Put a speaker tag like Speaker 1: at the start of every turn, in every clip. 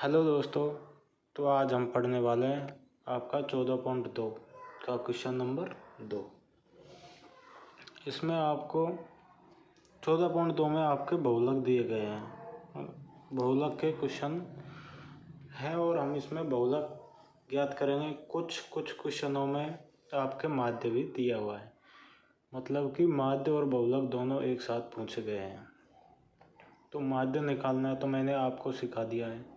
Speaker 1: Hello दोस्तों, तो आज हम पढ़ने वाले हैं आपका 14.2 का क्वेश्चन नंबर 2। इसमें आपको 14.2 में आपके बहुलक दिए गए हैं। बहुलक के क्वेश्चन हैं और हम इसमें बहुलक ज्ञात करेंगे। कुछ क्वेश्चनों में आपके माध्य भी दिया हुआ है, मतलब कि माध्य और बहुलक दोनों एक साथ पूछे गए हैं। तो माध्य निकालना है तो मैंने आपको सिखा दिया है।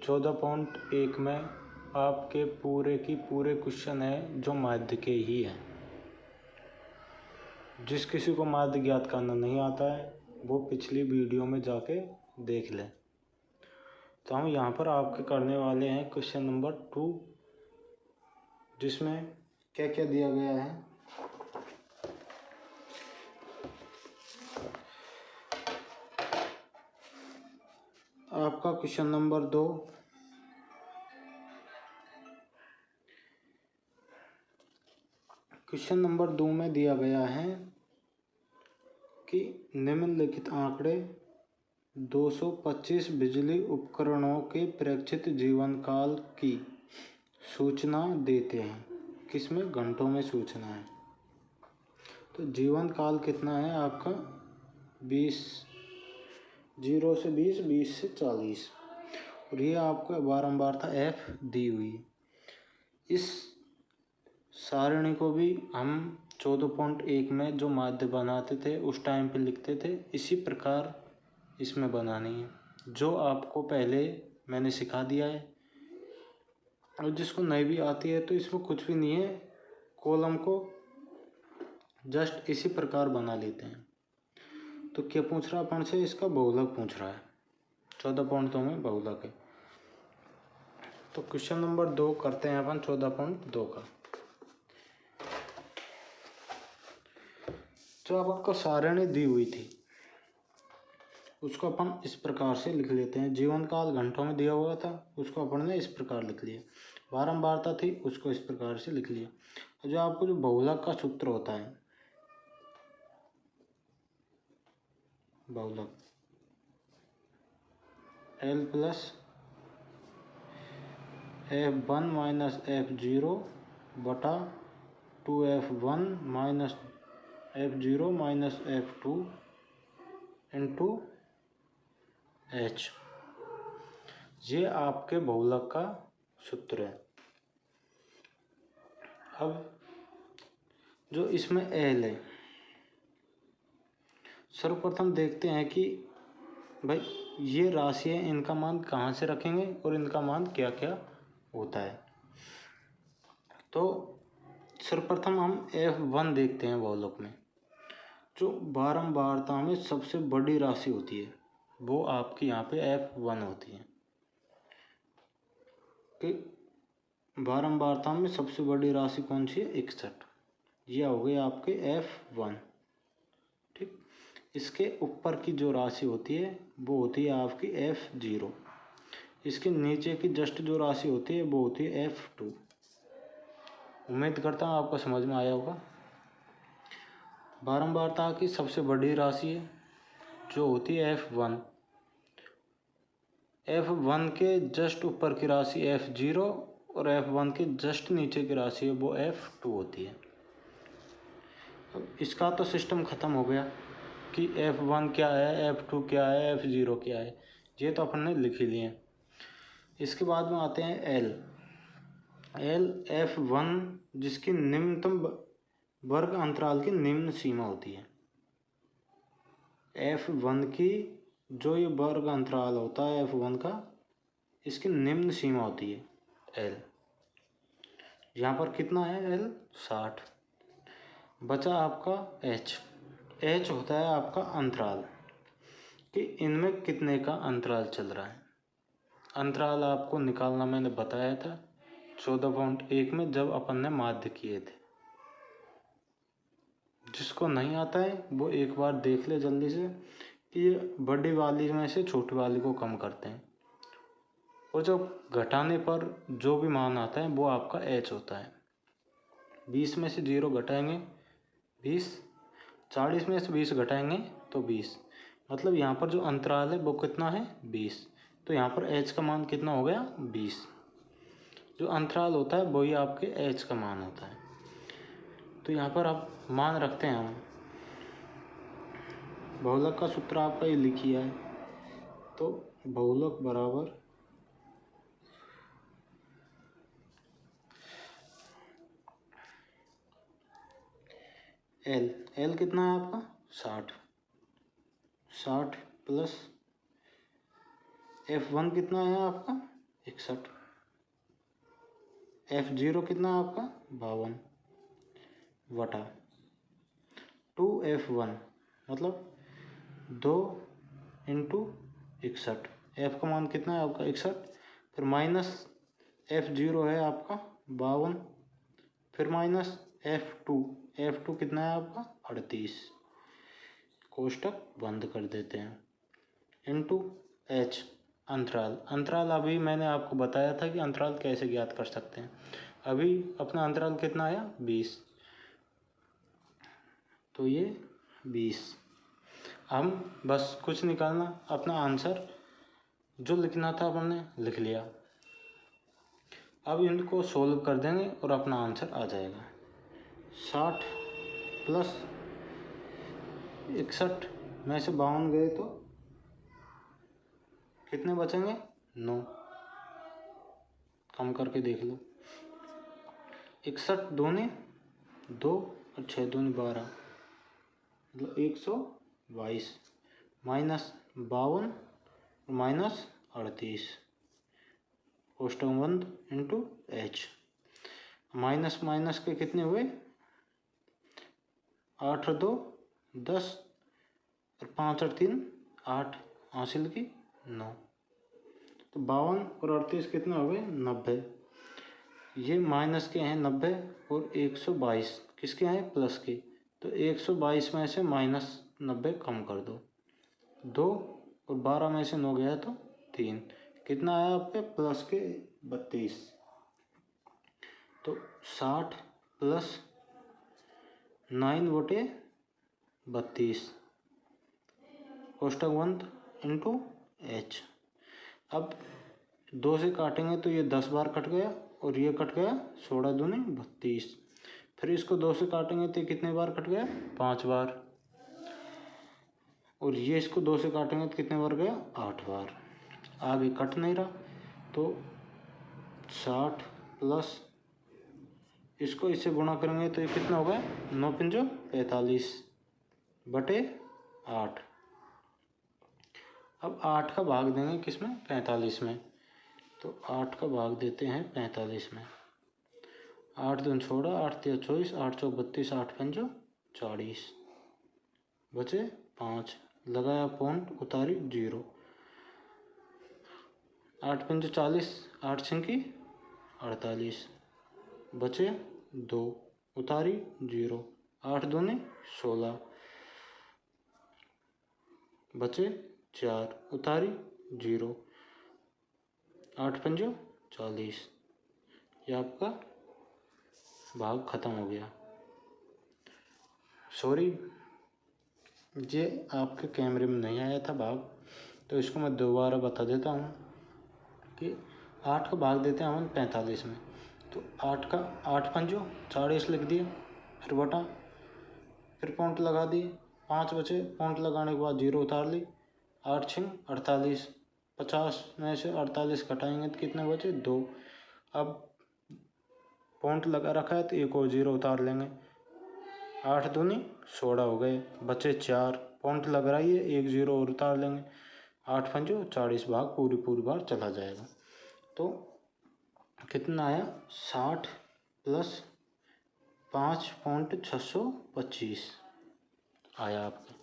Speaker 1: 14.1 में आपके पूरे क्वेश्चन है जो माध्य के ही हैं। जिस किसी को माध्य ज्ञात करना नहीं आता है वो पिछली वीडियो में जाके देख लें। तो हम यहाँ पर आपके करने वाले हैं क्वेश्चन नंबर 2, जिसमें क्या क्या दिया गया है। आपका क्वेश्चन नंबर 2, क्वेश्चन नंबर 2 में दिया गया है कि निम्नलिखित आंकड़े 225 बिजली उपकरणों के प्रेक्षित जीवन काल की सूचना देते हैं। किसमें? घंटों में सूचना है। तो जीवन काल कितना है आपका? 20, 0 से 20, 20 से 40, और ये आपको बारंबारता F दी हुई है। इस सारणी को भी हम 14.1 में जो माध्य बनाते थे उस टाइम पे लिखते थे, इसी प्रकार इसमें बनानी है, जो आपको पहले मैंने सिखा दिया है। और जिसको नहीं भी आती है तो इसमें कुछ भी नहीं है, कॉलम को जस्ट इसी प्रकार बना लेते हैं। तो क्या पूछ रहा है अपन से? इसका बहुलक पूछ रहा है। 14.2 में बहुलक है। तो क्वेश्चन नंबर 2 करते हैं अपन 14.2 का। जो आपको सारणी दी हुई थी उसको अपन इस प्रकार से लिख लेते हैं। जीवन काल घंटों में दिया हुआ था, उसको अपन ने इस प्रकार लिख लिया। बारंबारता थी, उसको इस प्रकार से लिख लिया। जो आपको जो बहुलक का सूत्र होता है, बहुलक L plus F1 minus F0 बटा 2F1 minus F0 minus F2 into H, ये आपके बहुलक का सूत्र है। अब जो इसमें L है, सर्वप्रथम देखते हैं कि भाई ये राशि है, इनका मान कहाँ से रखेंगे और इनका मान क्या क्या होता है। तो सर्वप्रथम हम F1 देखते हैं बहुलक में। जो बारंबारता में सबसे बड़ी राशि होती है वो आपकी यहाँ पे F1 होती है। कि बारंबारता में सबसे बड़ी राशि कौन सी है? 61। यह हो गई आपके F1। ठीक, इसके ऊपर की जो राशि होती है वो होती है आपकी F0। इसके नीचे की जस्ट जो राशि होती है वो होती है F2। उम्मीद करता हूँ आपको समझ में आया होगा। बारंबारता की सबसे बड़ी राशि है जो होती है F1। F1 के जस्ट ऊपर की राशि F0 और F1 के जस्ट नीचे की राशि है वो F2 होती है। अब इसका तो सिस्टम ख़त्म हो गया कि F1 क्या है, F2 क्या है, F0 क्या है, ये तो अपन ने लिख ही लिए। इसके बाद में आते हैं L F1 जिसकी निम्नतम वर्ग अंतराल की निम्न सीमा होती है। F1 की जो ये वर्ग अंतराल होता है F1 का, इसकी निम्न सीमा होती है L। यहाँ पर कितना है L? 60। बचा आपका H होता है आपका अंतराल, कि इनमें कितने का अंतराल चल रहा है। अंतराल आपको निकालना मैंने बताया था 14.1 में जब अपन ने माध्य किए थे। जिसको नहीं आता है वो एक बार देख ले जल्दी से कि ये बड़ी वाली में से छोटी वाली को कम करते हैं, और जब घटाने पर जो भी मान आता है वो आपका H होता है। 20 में से 0 घटाएंगे 20, 40 में से 20 घटाएंगे तो 20, मतलब यहाँ पर जो अंतराल है वो कितना है? 20। तो यहाँ पर h का मान कितना हो गया 20। जो अंतराल होता है वही आपके h का मान होता है। तो यहाँ पर आप मान रखते हैं हम, बहुलक का सूत्र आपका ये लिखिए है। तो बहुलक बराबर एल कितना है आपका 60 प्लस F1 कितना है आपका 61, F0 कितना है आपका 52 वटा 2F1 मतलब 2 इंटू 61। F का मान कितना है आपका 61, फिर माइनस F0 है आपका 52, फिर माइनस F2 कितना है आपका 38, कोष्टक बंद कर देते हैं, इंटू H अंतराल अभी मैंने आपको बताया था कि अंतराल कैसे ज्ञात कर सकते हैं। अभी अपना अंतराल कितना आया 20, तो ये 20। हम बस कुछ निकालना, अपना आंसर जो लिखना था अपने लिख लिया। अब इनको सोल्व कर देंगे और अपना आंसर आ जाएगा। 60 प्लस 61 में से 52 गए तो कितने बचेंगे 9, कम करके देख लो। 61 दूनी 2 और 6 दूनी 12, मतलब 122 माइनस 52 माइनस 38, कोष्टक बंद इंटू H। माइनस माइनस के कितने हुए 8 और 2 10 और 5 और 3 8, हासिल की 9। तो 52 और 38 कितना हो गए 90। ये माइनस के हैं 90 और 122 किसके हैं प्लस के। तो 122 में से माइनस 90 कम कर दो, 2 और 12 में से 9 गया तो 3, कितना आया आपके प्लस के 32। तो 60 प्लस 9/32 कोष्टक बंद इंटू H। अब 2 से काटेंगे तो ये 10 बार कट गया और ये कट गया 16 दूनी 32। फिर इसको 2 से काटेंगे तो कितने बार कट गया 5 बार, और ये इसको 2 से काटेंगे तो कितने बार गया 8 बार। आगे कट नहीं रहा, तो 60 प्लस इसको इससे गुणा करेंगे तो ये कितना हो गया 9 पंजो 45 बटे 8। अब 8 का भाग देंगे किसमें 45 में, तो 8 का भाग देते हैं 45 में। 8 दूनी 16, 8 तिया 24, 8 चौक 32, 8 पंजो 40, बचे 5, लगाया पॉइंट उतारी 0, 8 पंजो 40, 8 छिंकी 48, बचे 2, उतारी 0, 8 दूनी 16, बचे 4, उतारी 0, 8 पंजो 40। ये आपका भाग खत्म हो गया। सॉरी, ये आपके कैमरे में नहीं आया था भाग, तो इसको मैं दोबारा बता देता हूँ कि 8 का भाग देते हैं हम 45 में। तो 8 पंजो 40 लिख दिए, फिर बटा, फिर पॉइंट लगा दिए, 5 बचे, पॉइंट लगाने के बाद 0 उतार ली, 8 छिंग 48, 50 में से 48 घटाएंगे तो कितने बचे 2। अब पॉइंट लगा रखा है तो एक और 0 उतार लेंगे, 8 दूनी 16 हो गए, बचे 4, पॉइंट लग रही है, एक 0 और उतार लेंगे, 8 पंजो 40 भाग पूरी बार चला जाएगा। तो कितना आया 60 प्लस 5.625 आया आपका।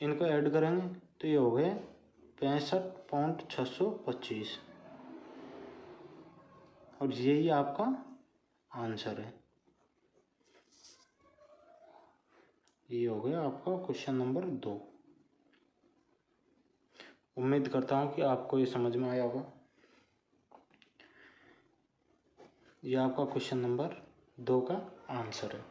Speaker 1: इनको ऐड करेंगे तो ये हो गए 65.625, और यही आपका आंसर है। ये हो गया आपका क्वेश्चन नंबर 2। उम्मीद करता हूँ कि आपको ये समझ में आया होगा। ये आपका क्वेश्चन नंबर 2 का आंसर है।